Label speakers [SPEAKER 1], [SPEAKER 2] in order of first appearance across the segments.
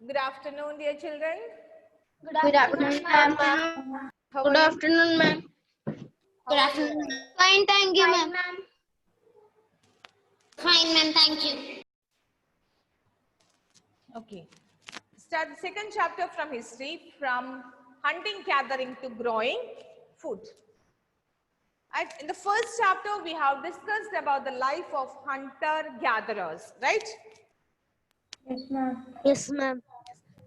[SPEAKER 1] Good afternoon, dear children.
[SPEAKER 2] Good afternoon, ma'am.
[SPEAKER 1] How
[SPEAKER 2] Good
[SPEAKER 1] are you?
[SPEAKER 2] afternoon, ma'am.
[SPEAKER 1] How are you?
[SPEAKER 2] Fine, thank you, ma'am. Fine, ma'am. Thank you.
[SPEAKER 1] Okay. Start the second chapter from history, from hunting, gathering to growing food. In the first chapter, we have discussed about the life of hunter-gatherers, right?
[SPEAKER 2] Yes, ma'am. Yes, ma'am.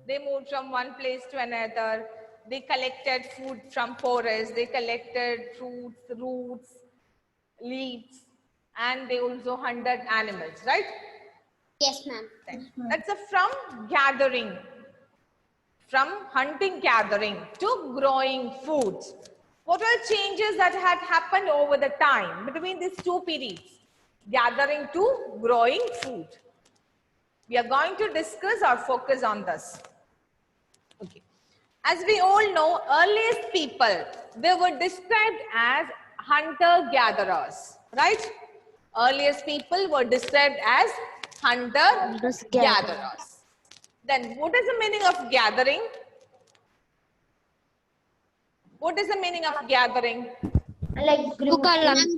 [SPEAKER 1] They moved from one place to another. They collected food from forests. They collected fruits, roots, leaves, and they also hunted animals, right?
[SPEAKER 2] Yes, ma'am.
[SPEAKER 1] That's a from gathering, from hunting gathering to growing foods. What are changes that had happened over the time between these two periods? Gathering to growing food. We are going to discuss or focus on this. Okay. As we all know, earliest people, they were described as hunter-gatherers, right? Earliest people were described as hunter-gatherers. Then what is the meaning of gathering? What is the meaning of gathering?
[SPEAKER 2] Like group collecting.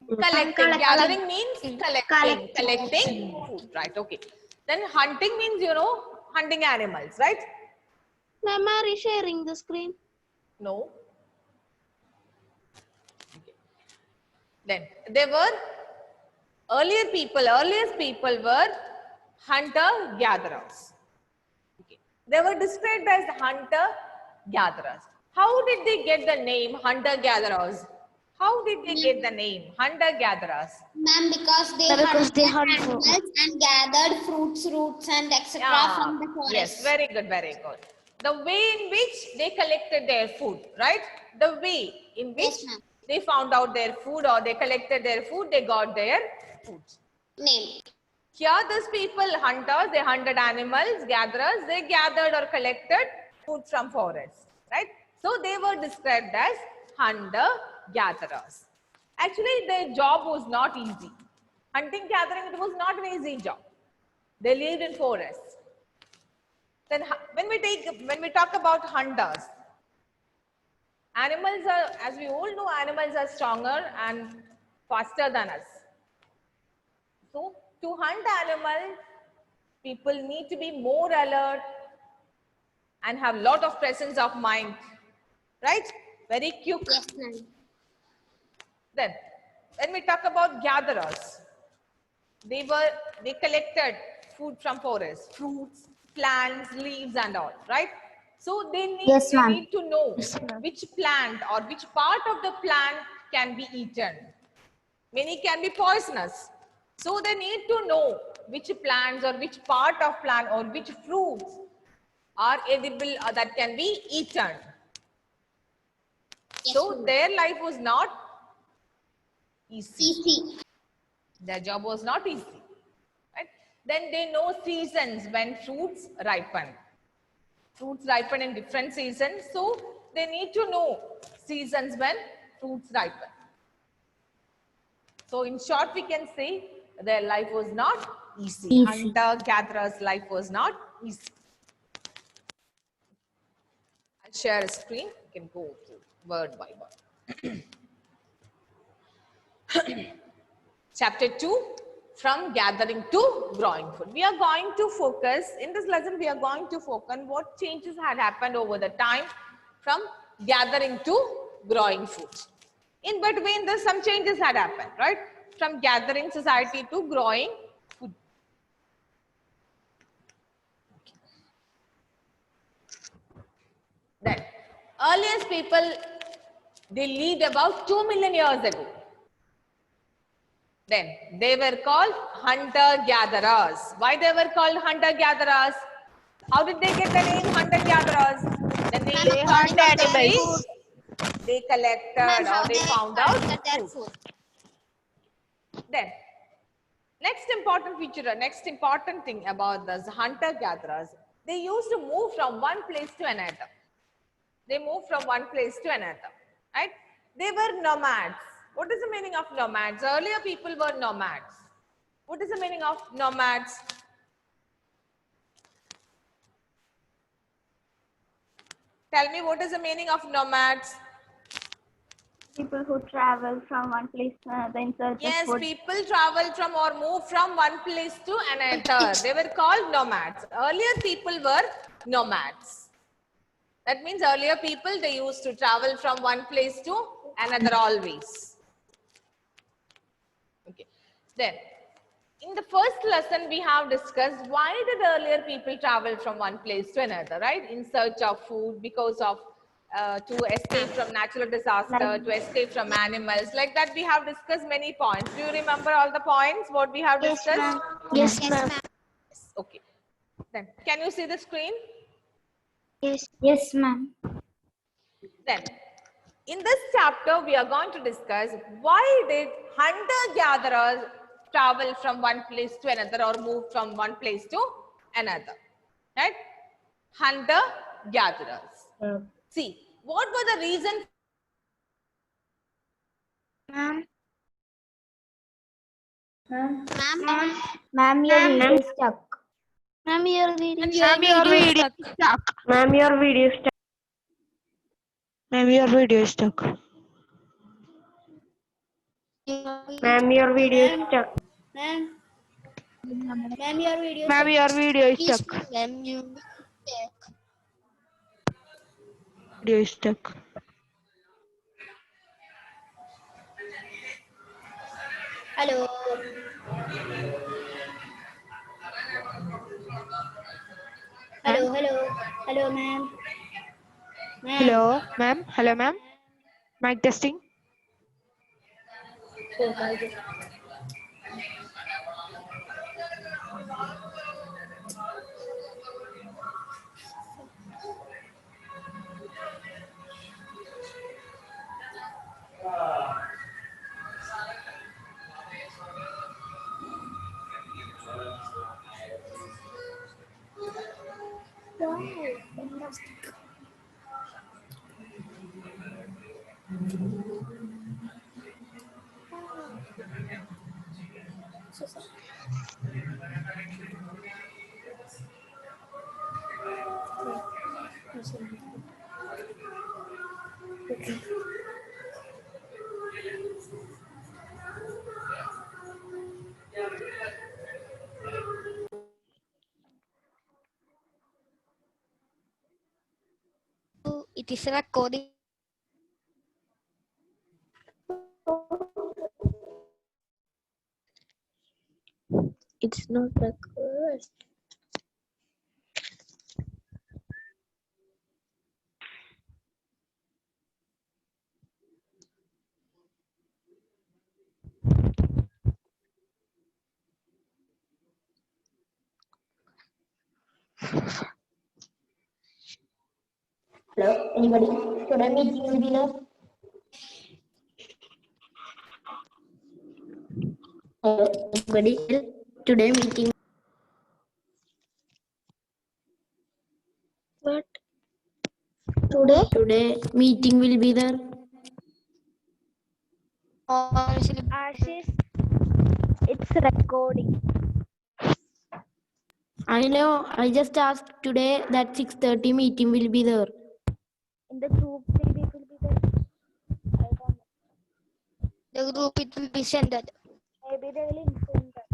[SPEAKER 1] Collecting. Gathering means collecting. Collecting food, right? Okay. Then hunting means, hunting animals, right?
[SPEAKER 2] Ma'am, are you sharing the screen?
[SPEAKER 1] No. Then there were earliest people were hunter-gatherers. Okay. They were described as hunter-gatherers. How did they get the name hunter-gatherers? How did they get the name hunter-gatherers?
[SPEAKER 2] Ma'am, because they hunted animals and gathered fruits, roots, and etc. from the forest.
[SPEAKER 1] Yes, very good, very good. The way in which they collected their food, right? The way in which
[SPEAKER 2] Yes, ma'am.
[SPEAKER 1] they found out their food or they collected their food, they got their food.
[SPEAKER 2] Name.
[SPEAKER 1] Here, these people, hunters, they hunted animals, gatherers, they gathered or collected food from forests, right? So, they were described as hunter-gatherers. Actually, their job was not easy. Hunting, gathering, it was not an easy job. They lived in forests. Then, when we talk about hunters, animals are, as we all know, animals are stronger and faster than us. So, to hunt animals, people need to be more alert and have lot of presence of mind, right? Very quick.
[SPEAKER 2] Yes, ma'am.
[SPEAKER 1] Then, when we talk about gatherers, they collected food from forests, fruits, plants, leaves, and all, right? So they need to know which plant or which part of the plant can be eaten. Many can be poisonous. So they need to know which plants or which part of plant or which fruits are edible or that can be eaten.
[SPEAKER 2] Yes,
[SPEAKER 1] So
[SPEAKER 2] ma'am.
[SPEAKER 1] their life was not easy.
[SPEAKER 2] Easy.
[SPEAKER 1] Their job was not easy. Right? Then they know seasons when fruits ripen. Fruits ripen in different seasons. So they need to know seasons when fruits ripen. So in short, we can say their life was not easy. Hunter-gatherers' life was not easy. I'll share a screen. You can go through word by word. Chapter 2, from gathering to growing food. We are going to focus, in this lesson, we are going to focus on what changes had happened over the time from gathering to growing food. In between, there's some changes had happened, right? From gathering society to growing food. Then, earliest people, they lived about 2 million years ago. Then they were called hunter-gatherers. Why they were called hunter-gatherers? How did they get the name hunter-gatherers? Then they hunted animals, they collected or they found out food. Then next important feature, next important thing about those hunter-gatherers, they used to move from one place to another. They moved from one place to another, right? They were nomads. What is the meaning of nomads? Earlier people were nomads. What is the meaning of nomads? Tell me, what is the meaning of nomads?
[SPEAKER 3] People who travel from one place to another in search
[SPEAKER 1] Yes,
[SPEAKER 3] of food.
[SPEAKER 1] people travel from or move from one place to another. They were called nomads. Earlier people were nomads. That means earlier people, they used to travel from one place to another always. Okay. Then, in the first lesson we have discussed why did earlier people travel from one place to another, right? In search of food, because of to escape from natural disaster, to escape from animals. Like that we have discussed many points. Do you remember all the points what we have discussed?
[SPEAKER 3] Yes, ma'am.
[SPEAKER 1] Okay. Then, can you see the screen?
[SPEAKER 3] Yes. Yes, ma'am.
[SPEAKER 1] Then, in this chapter, we are going to discuss why did hunter-gatherers travel from one place to another or move from one place to another, right? Hunter-gatherers. See, what were the reason?
[SPEAKER 3] Ma'am. Ma'am.
[SPEAKER 2] Ma'am.
[SPEAKER 3] Ma'am, your video is stuck.
[SPEAKER 2] Ma'am, your video.
[SPEAKER 4] Ma'am, your video is stuck.
[SPEAKER 5] Ma'am, your video is stuck.
[SPEAKER 4] Ma'am, your video is stuck.
[SPEAKER 5] Ma'am, your video is stuck.
[SPEAKER 2] Ma'am. Ma'am, your video.
[SPEAKER 4] Ma'am, your video is stuck.
[SPEAKER 2] Ma'am, you.
[SPEAKER 4] Video is stuck.
[SPEAKER 2] Hello. Hello, hello. Hello, ma'am. Ma'am.
[SPEAKER 4] Hello, ma'am. Hello, ma'am. Mic testing.
[SPEAKER 2] Oh, my God. Wow, fantastic. So sorry. Okay.
[SPEAKER 6] It is recording. It's not recorded.
[SPEAKER 2] Hello, anybody? Today meeting will be there. Hello, anybody? Today meeting.
[SPEAKER 6] What?
[SPEAKER 2] Today meeting will be there.
[SPEAKER 6] Honestly,
[SPEAKER 3] Ashish, it's recording.
[SPEAKER 2] I know. I just asked today that 6:30 meeting will be there.
[SPEAKER 3] In the group, maybe it will be there. I don't know.
[SPEAKER 6] the group it will be sent.
[SPEAKER 3] Maybe they will inform that.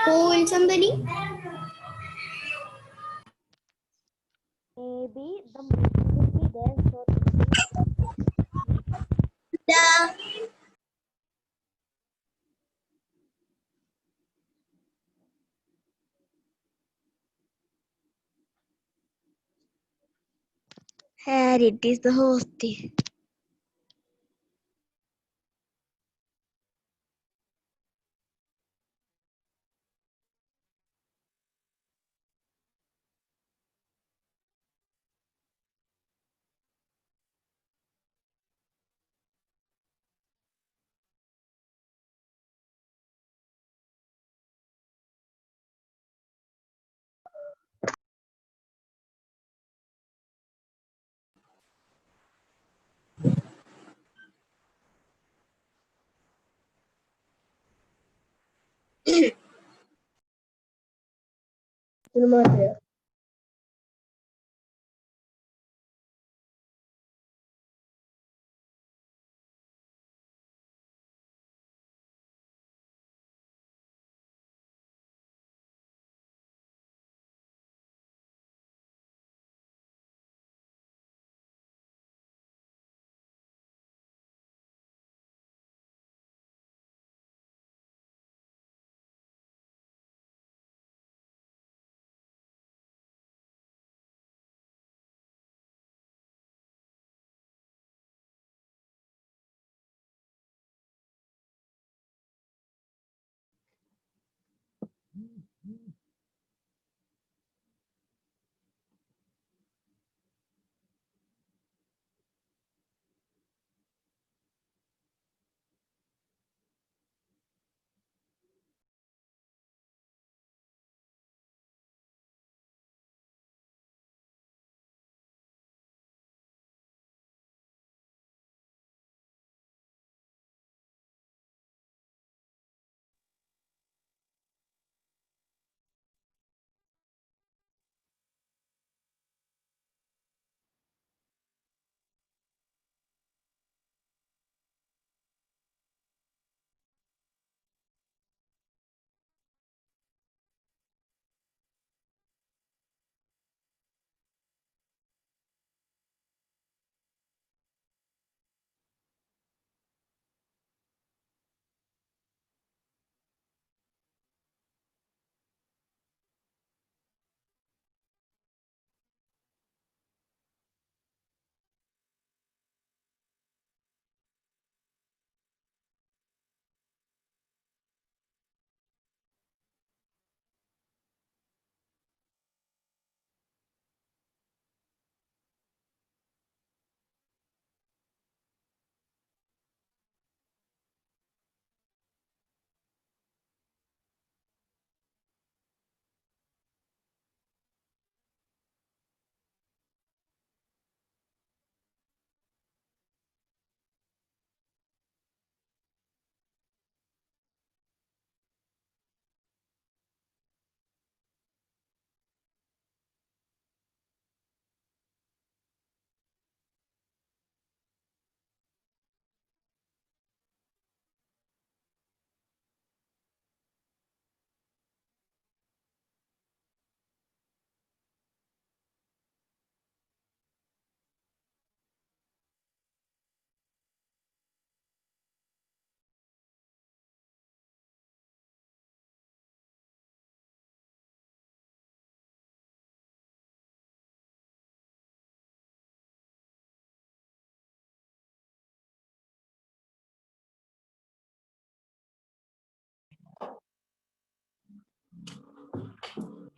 [SPEAKER 2] Who will somebody?
[SPEAKER 3] Maybe the meeting will be there. So
[SPEAKER 6] Here it is the host.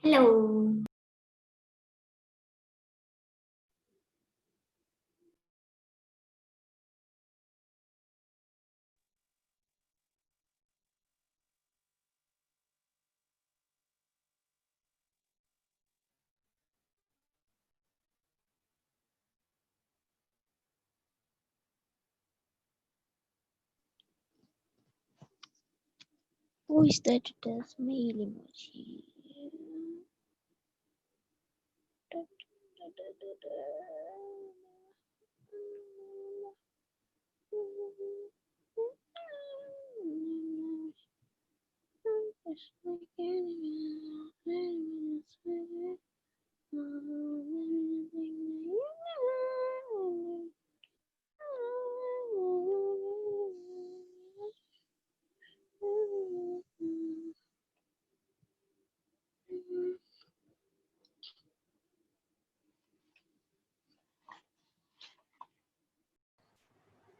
[SPEAKER 2] Hello.
[SPEAKER 6] Who is that? Does mail emoji?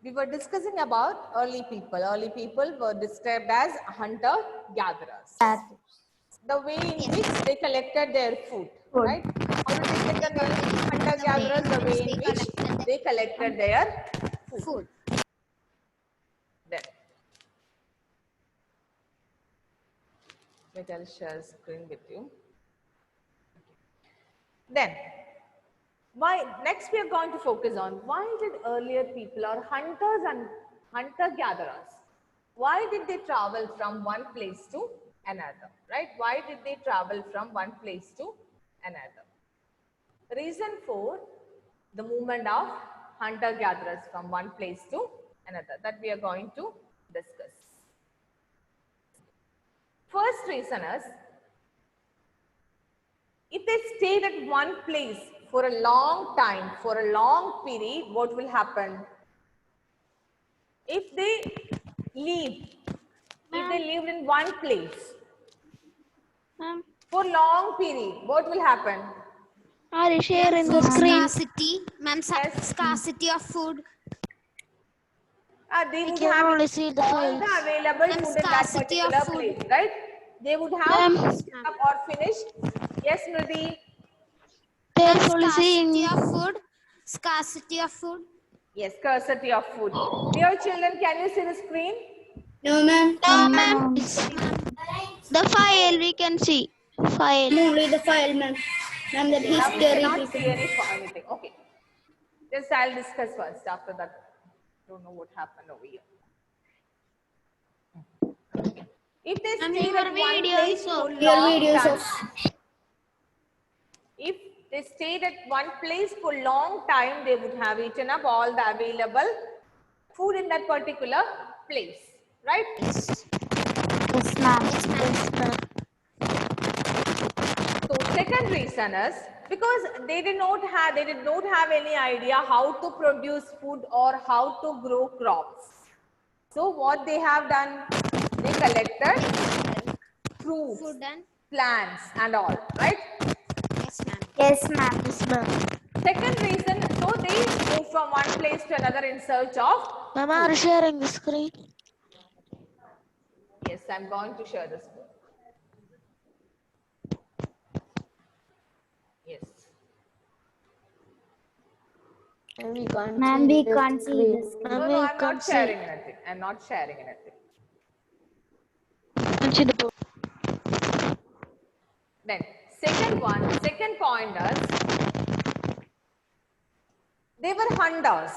[SPEAKER 1] We were discussing about early people. Early people were described as hunter-gatherers. The way in which they collected their food, right? How did they get the hunter-gatherers? The way in which they collected their food. Then, wait, I'll share screen with you. Then, why? Next, we are going to focus on why did earlier people or hunters and hunter-gatherers, why did they travel from one place to another, right? Why did they travel from one place to another? Reason for the movement of hunter-gatherers from one place to another that we are going to discuss. First reason is, if they stayed at one place for a long time, for a long period, what will happen? If they lived in one place
[SPEAKER 6] Ma'am,
[SPEAKER 1] for long period, what will happen?
[SPEAKER 6] are you sharing the screen?
[SPEAKER 2] Scarcity, ma'am,
[SPEAKER 1] Yes.
[SPEAKER 2] scarcity of food.
[SPEAKER 1] They
[SPEAKER 6] I
[SPEAKER 1] would
[SPEAKER 6] can
[SPEAKER 1] have
[SPEAKER 6] only see the
[SPEAKER 1] all
[SPEAKER 6] files.
[SPEAKER 1] the available
[SPEAKER 2] And
[SPEAKER 1] food in that
[SPEAKER 2] scarcity of
[SPEAKER 1] particular
[SPEAKER 2] food.
[SPEAKER 1] place, right? They would have
[SPEAKER 6] Ma'am.
[SPEAKER 1] stocked up or finished. Yes, Smriti.
[SPEAKER 6] There's only
[SPEAKER 2] Scarcity
[SPEAKER 6] seeing.
[SPEAKER 2] of food. Scarcity of food.
[SPEAKER 1] Yes, scarcity of food. Dear children, can you see the screen?
[SPEAKER 2] No, ma'am.
[SPEAKER 6] No, ma'am. It's the file we can see. File.
[SPEAKER 2] Only the file, ma'am. Ma'am, that
[SPEAKER 1] Now we
[SPEAKER 2] history.
[SPEAKER 1] cannot see anything. Okay. Just I'll discuss first. After that, don't know what happened over here. If they stayed at one place for long time, if they stayed at one place for long time, they would have eaten up all the available food in that particular place, right?
[SPEAKER 6] Yes, ma'am. Yes, ma'am.
[SPEAKER 1] So second reason is because they did not have any idea how to produce food or how to grow crops. So what they have done, they collected fruits,
[SPEAKER 2] Food and
[SPEAKER 1] plants and all, right?
[SPEAKER 2] yes, ma'am.
[SPEAKER 6] Yes, ma'am. Yes, ma'am.
[SPEAKER 1] Second reason, so they move from one place to another in search of.
[SPEAKER 6] Ma'am, are you sharing the screen?
[SPEAKER 1] Yes, I'm going to share this book. Yes.
[SPEAKER 6] Ma'am, we can't see this.
[SPEAKER 1] No, I'm not sharing anything. I'm not sharing anything. Then second point is they were hunters,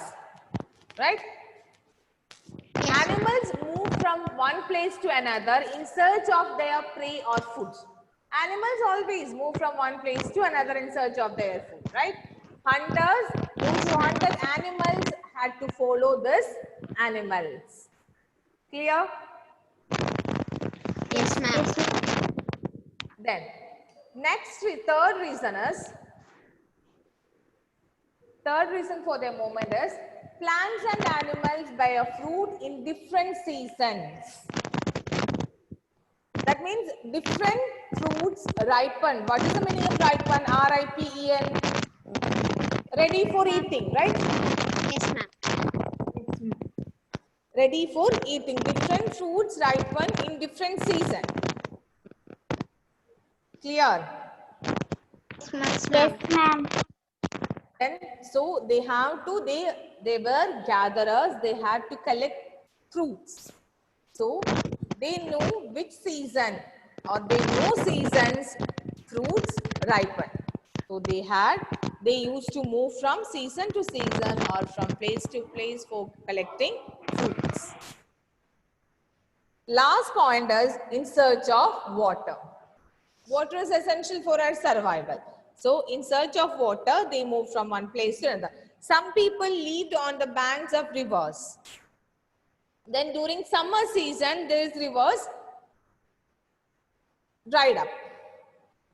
[SPEAKER 1] right? Animals move from one place to another in search of their prey or food. Animals always move from one place to another in search of their food, right? Hunters, those who hunted animals had to follow these animals. Clear?
[SPEAKER 2] Yes, ma'am.
[SPEAKER 1] Then, third reason for their movement is plants and animals bear fruit in different seasons. That means different fruits ripen. What is the meaning of ripen? R-I-P-E-N. Ready for eating, right?
[SPEAKER 2] Yes, ma'am.
[SPEAKER 1] Ready for eating. Different fruits ripen in different season. Clear?
[SPEAKER 2] Yes, ma'am.
[SPEAKER 1] And so they were gatherers, they had to collect fruits. So they knew which season or they know seasons fruits ripen. So they used to move from season to season or from place to place for collecting fruits. Last point is in search of water. Water is essential for our survival. So in search of water, they move from one place to another. Some people lived on the banks of rivers. Then during summer season, these rivers dried up.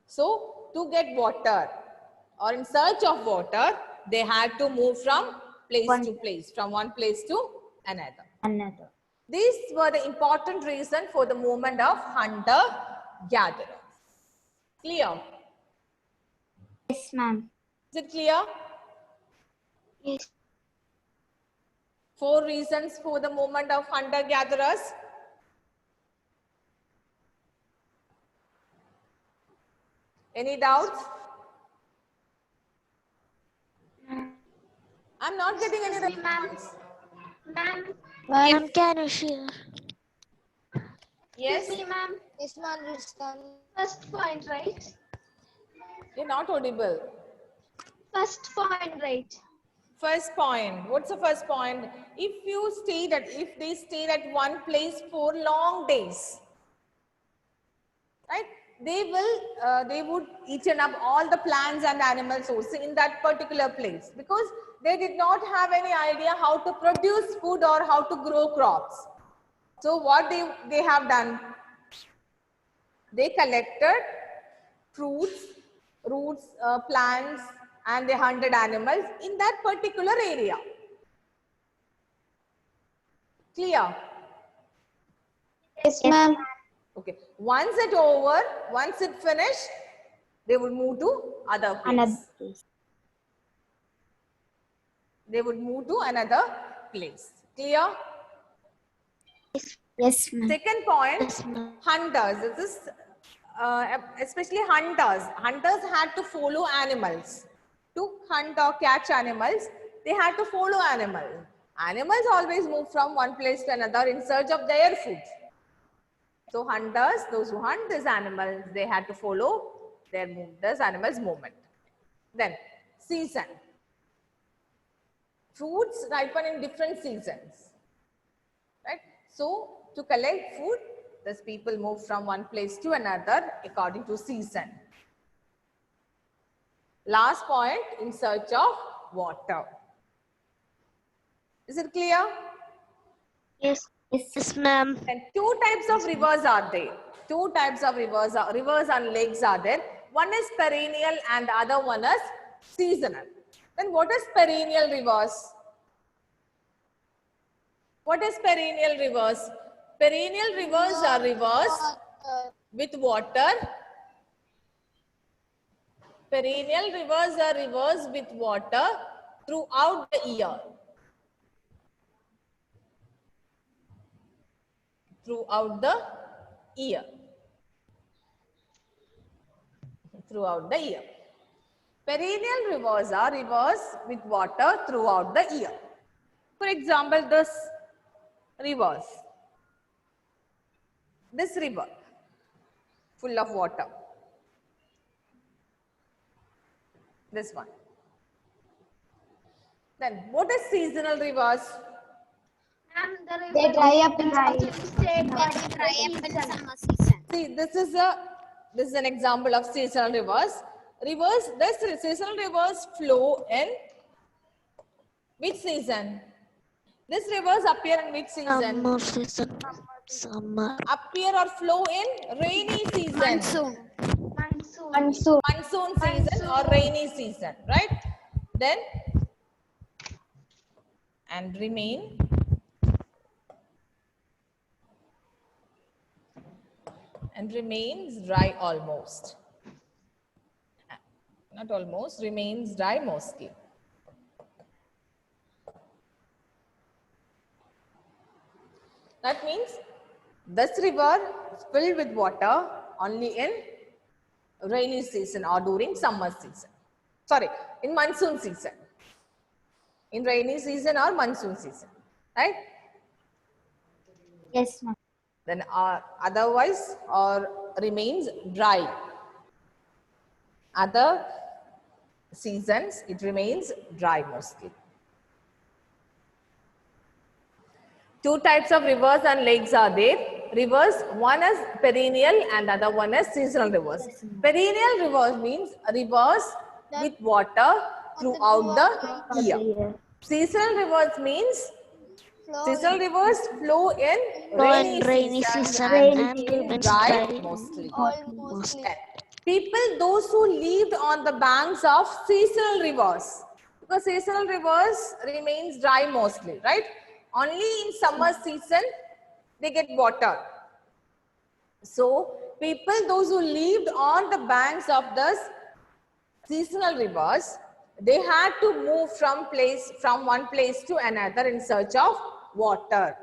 [SPEAKER 1] So to get water or in search of water, they had to move from place to place, from one place to another. These were the important reason for the movement of hunter-gatherers. Clear?
[SPEAKER 2] Yes, ma'am.
[SPEAKER 1] Is it clear?
[SPEAKER 6] Yes.
[SPEAKER 1] 4 reasons for the movement of hunter-gatherers. Any doubts? I'm not getting any response.
[SPEAKER 6] Ma'am, can you share?
[SPEAKER 1] Yes?
[SPEAKER 2] ma'am. Yes, ma'am.
[SPEAKER 3] First point, right?
[SPEAKER 1] You're not audible.
[SPEAKER 3] First point, right?
[SPEAKER 1] First point. What's the first point? If they stayed at one place for long days. right? They would eaten up all the plants and animals also in that particular place, because they did not have any idea how to produce food or how to grow crops. So what they have done, they collected fruits, roots, plants, and they hunted animals in that particular area. Clear?
[SPEAKER 2] Yes, ma'am.
[SPEAKER 1] Okay. Once it finished, they would move to other place.
[SPEAKER 2] Another place.
[SPEAKER 1] They would move to another place. Clear?
[SPEAKER 2] Yes, ma'am.
[SPEAKER 1] Second point, hunters. This is especially hunters. Hunters had to follow animals. To hunt or catch animals, they had to follow animals. Animals always move from one place to another in search of their food. So hunters, those who hunt these animals, they had to follow this animal's movement. Then season. Fruits ripen in different seasons, right? So to collect food, these people move from one place to another according to season. Last point, in search of water. Is it clear?
[SPEAKER 2] Yes. Yes, ma'am.
[SPEAKER 1] And two types of rivers are there. Two types of rivers and lakes are there. One is perennial and the other one is seasonal. Then what is perennial rivers? What is perennial rivers? Perennial rivers are rivers with water. Perennial rivers are rivers with water throughout the year. Throughout the year. Throughout the year. Perennial rivers are rivers with water throughout the year. For example, this river full of water. This one. Then what is seasonal rivers?
[SPEAKER 2] They dry up in summer season.
[SPEAKER 1] See, this is an example of seasonal rivers. Seasonal rivers flow in which season? These rivers appear in which season?
[SPEAKER 6] Summer season. Summer.
[SPEAKER 1] Appear or flow in rainy season. Monsoon season or rainy season, right? Then and remains dry almost. Not almost, remains dry mostly. That means this river is filled with water only in rainy season or during summer season. Sorry, in monsoon season. In rainy season or monsoon season, right?
[SPEAKER 2] Yes, ma'am.
[SPEAKER 1] Then otherwise or remains dry. Other seasons it remains dry mostly. Two types of rivers and lakes are there. Rivers, one is perennial and other one is seasonal rivers. Perennial rivers means rivers with water throughout the year. Seasonal rivers means seasonal rivers flow in rainy season and remain dry mostly. People, those who lived on the banks of seasonal rivers, because seasonal rivers remains dry mostly, right? Only in summer season they get water. So people, those who lived on the banks of the seasonal rivers, they had to move from one place to another in search of water.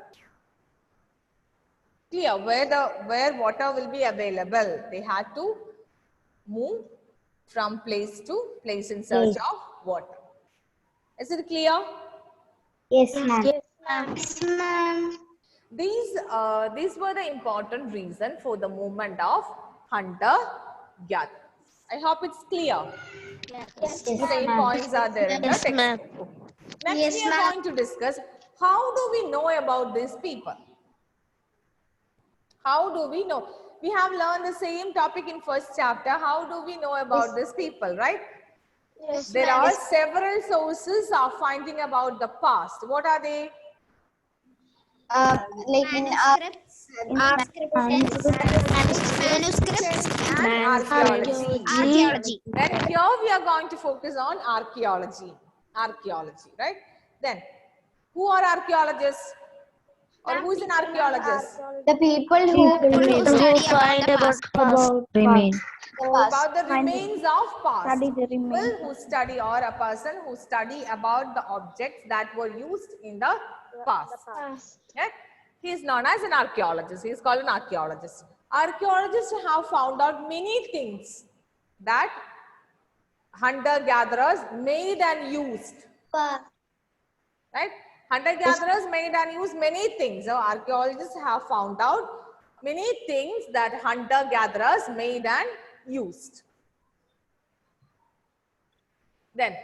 [SPEAKER 1] Clear? Where water will be available, they had to move from place to place in search of water. Is it clear?
[SPEAKER 2] Yes, ma'am. Yes, ma'am.
[SPEAKER 1] These were the important reason for the movement of hunter-gatherer. I hope it's clear.
[SPEAKER 2] Yes,
[SPEAKER 1] Same points are there in the
[SPEAKER 6] Yes,
[SPEAKER 1] text.
[SPEAKER 6] ma'am.
[SPEAKER 1] Next,
[SPEAKER 2] Yes,
[SPEAKER 1] we are
[SPEAKER 2] ma'am.
[SPEAKER 1] going to discuss how do we know about these people? How do we know? We have learned the same topic in first chapter. How do we know about these people, right? There are several sources of finding about the past. What are they?
[SPEAKER 2] Like in manuscripts
[SPEAKER 1] And archaeology.
[SPEAKER 2] archaeology.
[SPEAKER 1] Then here we are going to focus on archaeology. Archaeology, right? Then, who are archaeologists? Or who is an archaeologist?
[SPEAKER 2] The people who study about the past.
[SPEAKER 1] About the remains of past.
[SPEAKER 3] Study the remains.
[SPEAKER 1] People who study, or a person who study about the objects that were used in the past. Yeah? He is known as an archaeologist. He is called an archaeologist. Archaeologists have found out many things that hunter-gatherers made and used. Right? Hunter-gatherers made and used many things. So archaeologists have found out many things that hunter-gatherers made and used. Then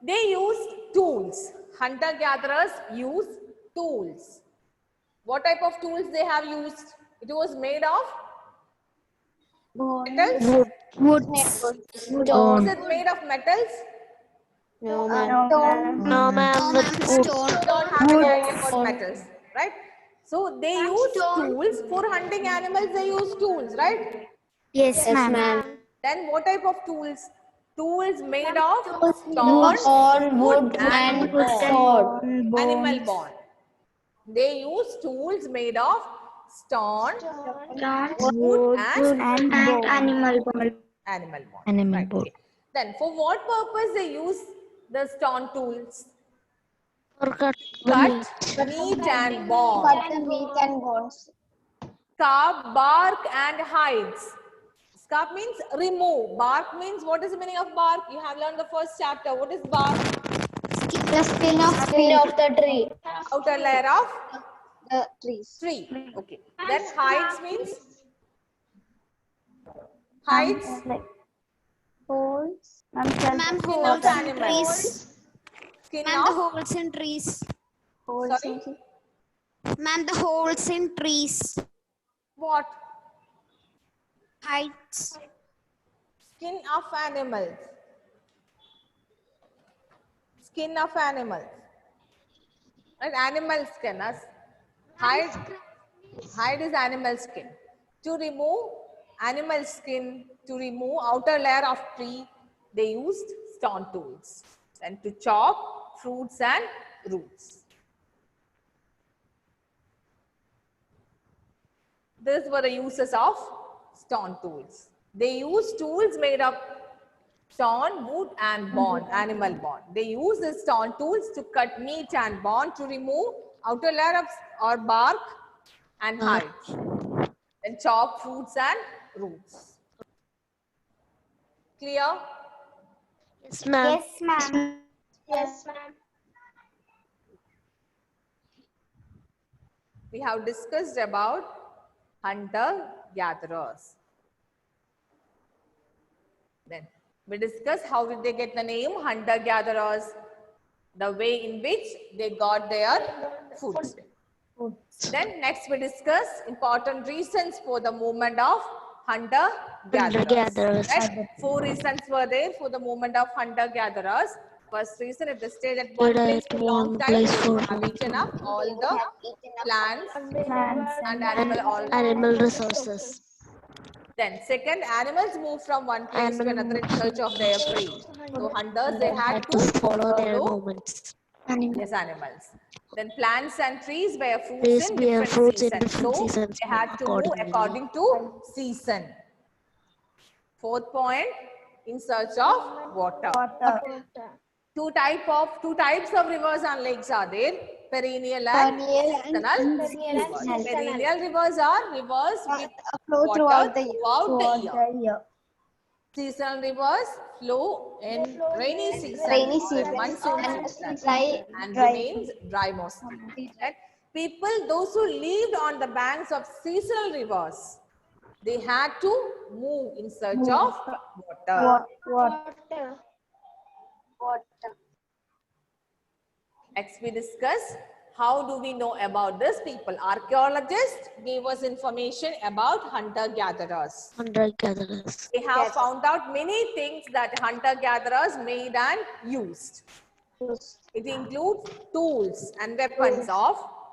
[SPEAKER 1] they used tools. Hunter-gatherers used tools. What type of tools they have used? It was made of metals. Is it made of metals?
[SPEAKER 6] No, ma'am.
[SPEAKER 2] Stone.
[SPEAKER 1] Don't have any idea about metals, right? So they use tools for hunting animals. They use tools, right?
[SPEAKER 6] Yes, ma'am.
[SPEAKER 1] Then what type of tools? Tools made of stone, wood, and bone. Animal bone. They use tools made of stone, wood, and
[SPEAKER 3] animal bone.
[SPEAKER 1] animal bone.
[SPEAKER 4] Animal
[SPEAKER 1] Right,
[SPEAKER 4] bone.
[SPEAKER 1] okay. Then for what purpose they use the stone tools? Cut meat and bone.
[SPEAKER 2] Cut the meat and bones.
[SPEAKER 1] Carve bark and hides. Carve means remove. Bark means, what is the meaning of bark? You have learned the first chapter. What is bark?
[SPEAKER 2] The skin of the tree.
[SPEAKER 1] Outer layer of
[SPEAKER 2] The trees.
[SPEAKER 1] tree. Okay. Then hides means? Hides.
[SPEAKER 3] Like holes.
[SPEAKER 2] Ma'am,
[SPEAKER 1] Skin of
[SPEAKER 2] holes in
[SPEAKER 1] animals.
[SPEAKER 2] trees.
[SPEAKER 1] Skin
[SPEAKER 2] Ma'am, the
[SPEAKER 1] of,
[SPEAKER 2] holes in trees.
[SPEAKER 1] sorry,
[SPEAKER 2] Ma'am, the holes in trees.
[SPEAKER 1] what?
[SPEAKER 2] Heights.
[SPEAKER 1] Skin of animals. Skin of animals. Right? Animal skin. Hide is animal skin. To remove animal skin, to remove outer layer of tree, they used stone tools. And to chop fruits and roots. These were the uses of stone tools. They used tools made of stone, wood, and bone, animal bone. They use the stone tools to cut meat and bone, to remove outer layer of or bark and hide, and chop fruits and roots. Clear?
[SPEAKER 6] Yes, ma'am.
[SPEAKER 3] ma'am.
[SPEAKER 2] Yes, ma'am.
[SPEAKER 1] We have discussed about hunter-gatherers. Then we discussed how did they get the name hunter-gatherers, the way in which they got their food. Then next we discuss important reasons for the movement of hunter-gatherers. Right? 4 reasons were there for the movement of hunter-gatherers. First reason, if they stayed at one place for a long time, they have eaten up all the plants and
[SPEAKER 6] Animal resources.
[SPEAKER 1] Then second, animals move from one place to another in search of their prey. So hunters, they had to
[SPEAKER 6] Follow their
[SPEAKER 1] follow
[SPEAKER 6] movements.
[SPEAKER 1] yes, animals. Then plants and trees bear
[SPEAKER 6] Trees
[SPEAKER 1] fruits in
[SPEAKER 6] bear
[SPEAKER 1] different
[SPEAKER 6] fruits in
[SPEAKER 1] seasons.
[SPEAKER 6] different
[SPEAKER 1] So
[SPEAKER 6] seasons
[SPEAKER 1] they had to move
[SPEAKER 6] accordingly.
[SPEAKER 1] according to season. Fourth point, in search of water. Two types of rivers and lakes are there: perennial and seasonal rivers. Perennial rivers are rivers with
[SPEAKER 2] Flow
[SPEAKER 1] water
[SPEAKER 2] throughout the
[SPEAKER 1] year. Seasonal rivers flow in rainy season,
[SPEAKER 2] Rainy
[SPEAKER 1] or
[SPEAKER 2] season,
[SPEAKER 1] monsoon
[SPEAKER 2] and
[SPEAKER 1] season,
[SPEAKER 2] dry-
[SPEAKER 1] and
[SPEAKER 2] dry.
[SPEAKER 1] remains dry mostly. Right? People, those who lived on the banks of seasonal rivers, they had to move in search of water. Next we discuss How do we know about this people? Archaeologists gave us information about hunter-gatherers.
[SPEAKER 6] Hunter-gatherers.
[SPEAKER 1] They have found out many things that hunter-gatherers made and used. It includes tools and weapons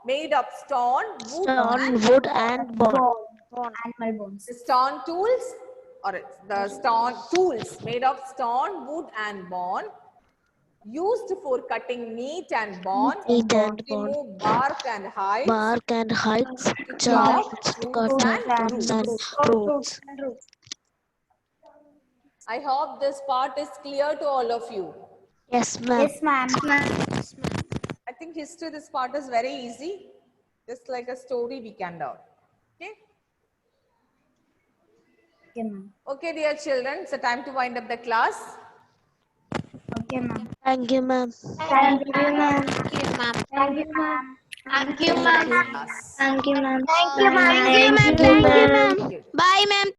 [SPEAKER 1] made of stone,
[SPEAKER 6] Wood and bone.
[SPEAKER 2] Animal bones.
[SPEAKER 1] the stone tools or the stone tools made of stone, wood and bone, used for cutting meat and bone, remove bark and hides,
[SPEAKER 6] chopped,
[SPEAKER 1] fruits and
[SPEAKER 6] fruits.
[SPEAKER 1] I hope this part is clear to all of you.
[SPEAKER 6] Yes, ma'am.
[SPEAKER 2] Yes, ma'am.
[SPEAKER 1] I think history, this part is very easy. Just like a story we can learn. Okay?
[SPEAKER 2] Okay, ma'am.
[SPEAKER 1] Okay, dear children, it's time to wind up the class.
[SPEAKER 2] Okay, ma'am.
[SPEAKER 6] Thank you, ma'am.
[SPEAKER 3] Thank you, ma'am.
[SPEAKER 2] Thank you, ma'am.
[SPEAKER 3] Thank you, ma'am.
[SPEAKER 1] Class.
[SPEAKER 3] Thank you, ma'am.
[SPEAKER 6] Thank you, ma'am. Bye, ma'am.